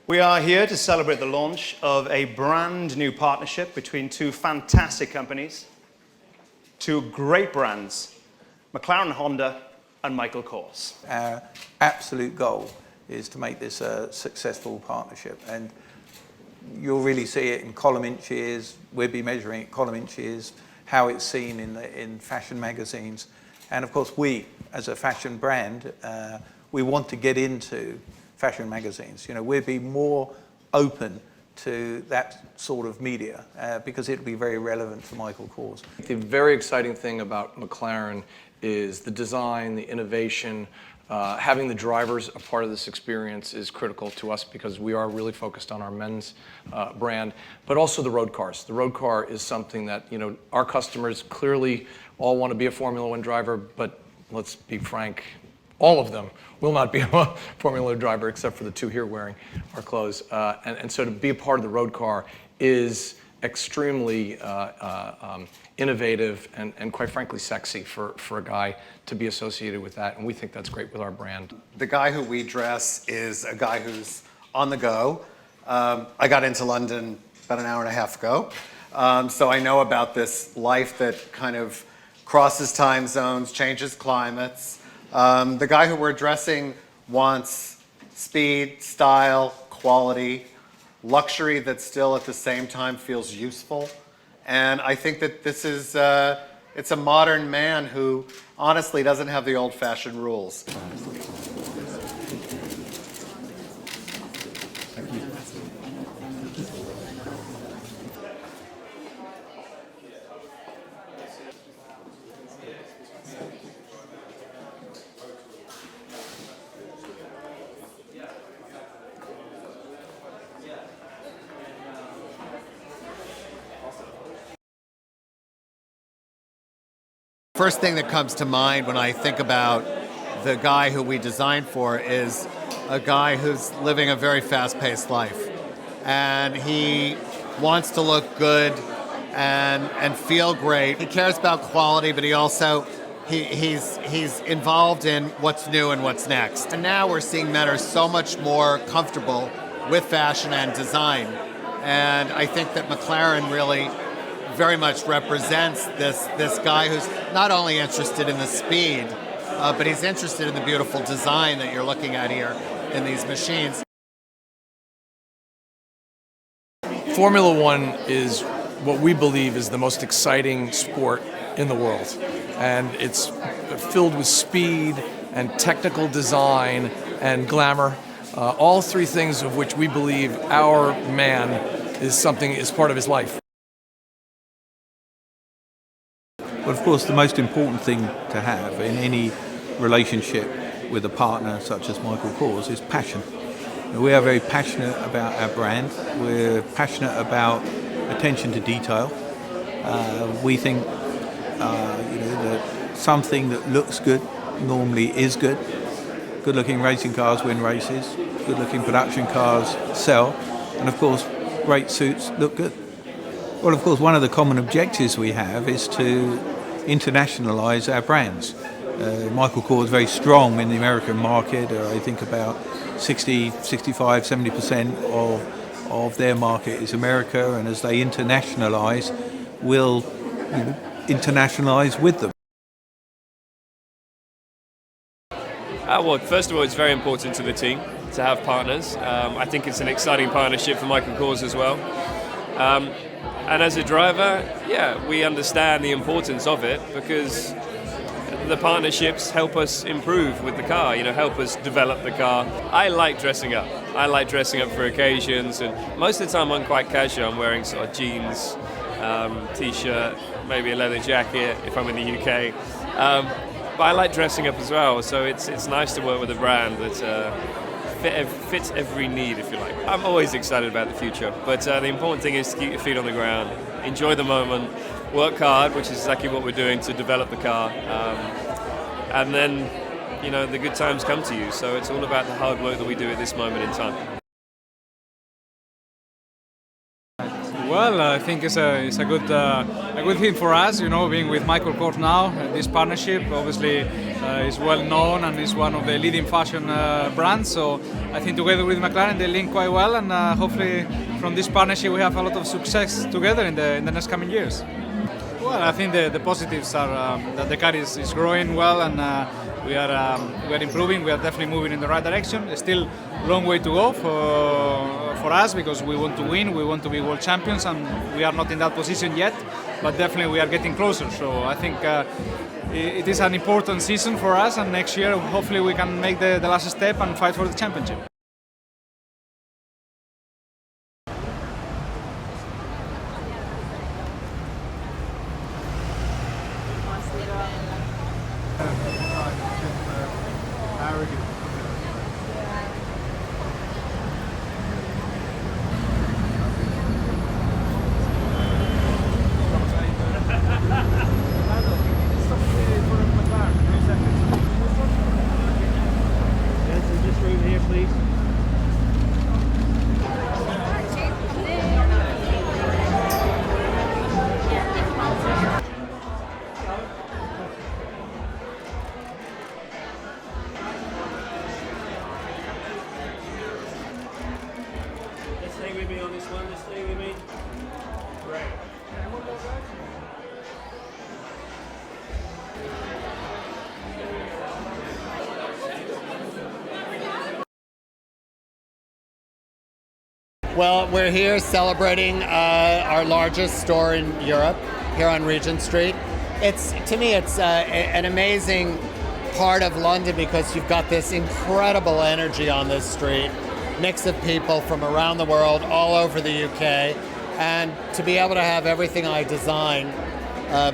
We are here to celebrate the launch of a brand new partnership between two fantastic companies, two great brands, McLaren-Honda and Michael Kors. Our absolute goal is to make this a successful partnership, and you'll really see it in column inches. We'll be measuring it column inches, how it's seen in fashion magazines. And of course, we, as a fashion brand, we want to get into fashion magazines. You know, we'll be more open to that sort of media because it'll be very relevant for Michael Kors. The very exciting thing about McLaren is the design, the innovation. Having the drivers a part of this experience is critical to us because we are really focused on our men's brand, but also the road cars. The road car is something that, you know, our customers clearly all want to be a Formula One driver, but let's be frank, all of them will not be a Formula One driver except for the two here wearing our clothes. And so to be a part of the road car is extremely innovative and quite frankly sexy for a guy to be associated with that, and we think that's great with our brand. The guy who we dress is a guy who's on the go. I got into London about an hour and a half ago, so I know about this life that kind of crosses time zones, changes climates. The guy who we're dressing wants speed, style, quality, luxury that still at the same time feels useful. And I think that this is, it's a modern man who honestly doesn't have the old-fashioned rules. First thing that comes to mind when I think about the guy who we designed for is a guy who's living a very fast-paced life. And he wants to look good and feel great. He cares about quality, but he also, he's involved in what's new and what's next. And now we're seeing men are so much more comfortable with fashion and design. And I think that McLaren really very much represents this guy who's not only interested in the speed, but he's interested in the beautiful design that you're looking at here in these machines. Formula One is what we believe is the most exciting sport in the world, and it's filled with speed and technical design and glamour, all three things of which we believe our man is part of his life. But of course, the most important thing to have in any relationship with a partner such as Michael Kors is passion. We are very passionate about our brand. We're passionate about attention to detail. We think that something that looks good normally is good. Good-looking racing cars win races. Good-looking production cars sell. And of course, great suits look good. Well, of course, one of the common objectives we have is to internationalize our brands. Michael Kors is very strong in the American market. I think about 60, 65, 70% of their market is America, and as they internationalize, we'll internationalize with them. Well, first of all, it's very important to the team to have partners. I think it's an exciting partnership for Michael Kors as well. And as a driver, yeah, we understand the importance of it because the partnerships help us improve with the car, you know, help us develop the car. I like dressing up. I like dressing up for occasions, and most of the time I'm quite casual. I'm wearing sort of jeans, t-shirt, maybe a leather jacket if I'm in the UK. But I like dressing up as well, so it's nice to work with a brand that fits every need, if you like. I'm always excited about the future, but the important thing is to keep your feet on the ground, enjoy the moment, work hard, which is exactly what we're doing to develop the car, and then, you know, the good times come to you. So it's all about the hard work that we do at this moment in time. Well, well. I think it's a good thing for us, being with Michael Kors now. This partnership obviously is well known and is one of the leading fashion brands. So I think together with McLaren they link quite well, and hopefully from this partnership we have a lot of success together in the next coming years. Well, I think the positives are that the car is growing well, and we are improving. We are definitely moving in the right direction. There's still a long way to go for us, because we want to win, we want to be world champions, and we are not in that position yet, but definitely we are getting closer. So I think it is an important season for us, and next year hopefully we can make the last step and fight for the championship. Well, we're here celebrating our largest store in Europe, here on Regent Street. To me, it's an amazing part of London, because you've got this incredible energy on this street, mix of people from around the world, all over the UK, and to be able to have everything I design,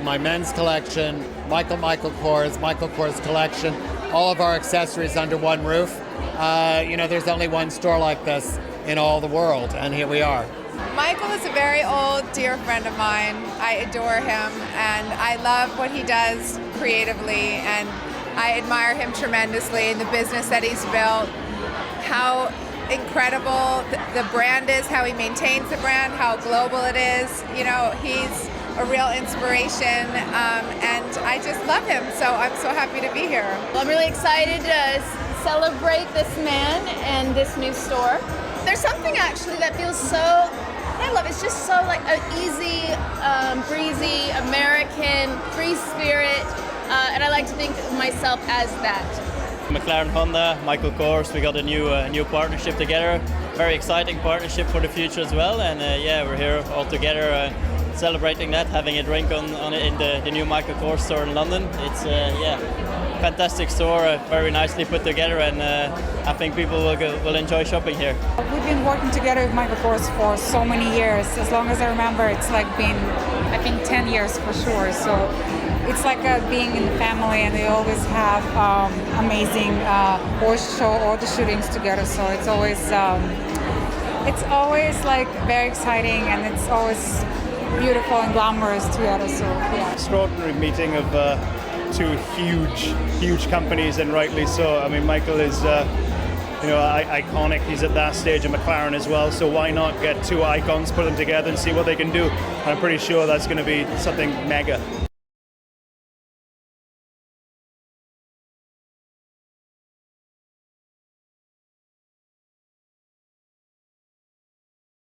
my men's collection, Michael Kors collection, all of our accessories under one roof. There's only one store like this in all the world, and here we are. Michael is a very old, dear friend of mine. I adore him, and I love what he does creatively, and I admire him tremendously in the business that he's built, how incredible the brand is, how he maintains the brand, how global it is. He's a real inspiration, and I just love him, so I'm so happy to be here. Well, I'm really excited to celebrate this man and this new store. There's something actually that feels so, I love it. It's just so like an easy, breezy, American, free spirit, and I like to think of myself as that. McLaren-Honda, Michael Kors, we got a new partnership together. Very exciting partnership for the future as well, and we're here all together celebrating that, having a drink on it in the new Michael Kors store in London. It's fantastic store, very nicely put together, and I think people will enjoy shopping here. We've been working together with Michael Kors for so many years. As long as I remember, it's like been, I think, 10 years for sure. So it's like being in the family, and they always have amazing horse show, all the shootings together. So it's always like very exciting, and it's always beautiful and glamorous together. So yeah. Extraordinary meeting of two huge companies, and rightly so. I mean, Michael is iconic. He's at that stage of McLaren as well, so why not get two icons, put them together and see what they can do. And I'm pretty sure that's going to be something mega.